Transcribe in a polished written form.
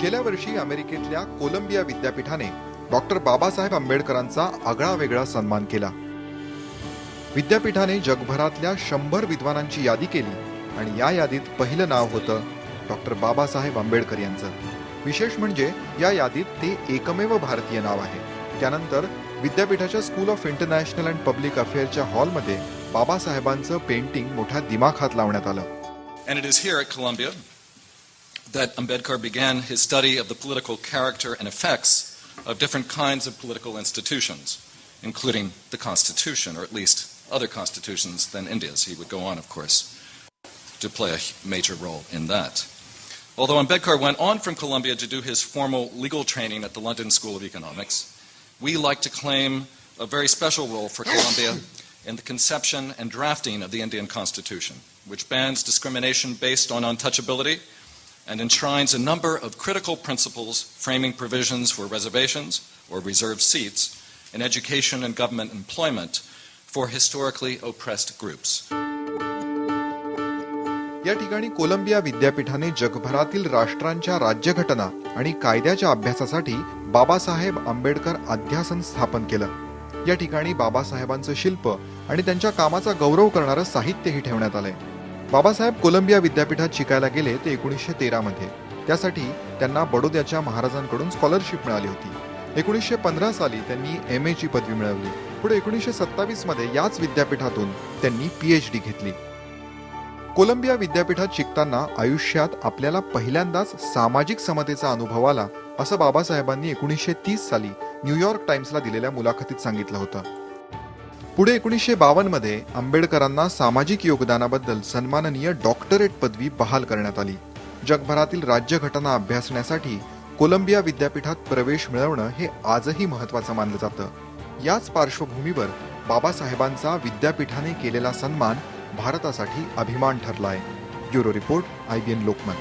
गेल्या वर्षी अमेरिकेतल्या कोलंबिया विद्यापीठाने डॉक्टर बाबासाहेब आंबेडकरांचा आगळा वेगळा सन्मान केला। विद्यापीठाने जगभरातल्या 100 विद्वानांची यादी केली आणि या यादीत पहिलं नाव होतं डॉक्टर बाबासाहेब आंबेडकर यांचं। विशेष म्हणजे या यादीत ते एकमेव भारतीय नाव आहे। त्यानंतर विद्यापीठाच्या school of international and public अफेअर्सच्या हॉलमध्ये बाबासाहेबांचं पेंटिंग मोठ्या दिमाखात लावण्यात आलं। And it is here at Columbia that Ambedkar began his study of the political character and effects of different kinds of political institutions, including the Constitution, or at least other constitutions than India's. He would go on, of course, to play a major role in that. Although Ambedkar went on from Columbia to do his formal legal training at the London School of Economics, we like to claim a very special role for Columbia in the conception and drafting of the Indian Constitution, which bans discrimination based on untouchability and enshrines a number of critical principles framing provisions for reservations or reserved seats in education and government employment for historically oppressed groups. या ठिकाणी Colombia विद्यापीठाने जगभरातील राष्ट्रांच्या राज्यघटना आणि कायद्याच्या अभ्यासासाठी बाबासाहेब आंबेडकर अध्यासन स्थापन केलं। या ठिकाणी बाबासाहेबांचं शिल्प आणि त्यांच्या कामाचा गौरव करणारं साहित्यही ठेवण्यात आलंय। बाबासाहेब कोलंबिया विद्यापीठात शिकायला गेले ते 1913 मध्ये। त्यासाठी त्यांना बडोद्याच्या महाराजांकडून स्कॉलरशिप मिळाली होती। 1915 साली त्यांनी MA ची पदवी मिळवली। पुढे 1927 मध्ये याच विद्यापीठातून त्यांनी PhD घेतली। कोलंबिया विद्यापीठात शिकताना आयुष्यात आपल्याला पहिल्यांदाच सामाजिक समतेचा अनुभव आला, असं बाबासाहेबांनी 1930 साली न्यूयॉर्क टाइम्सला दिलेल्या मुलाखतीत सांगितलं होतं। पुढे 1952 मध्ये आंबेडकरांना सामाजिक योगदानाबद्दल सन्माननीय डॉक्टरेट पदवी बहाल करण्यात आली। जगभरातील राज्यघटना अभ्यासण्यासाठी कोलंबिया विद्यापीठात प्रवेश मिळवणं हे आजही महत्त्वाचं मानलं जातं। याच पार्श्वभूमीवर बाबासाहेबांचा विद्यापीठाने केलेला सन्मान भारतासाठी अभिमान ठरलाय। Bureau report, IBN Lokmat.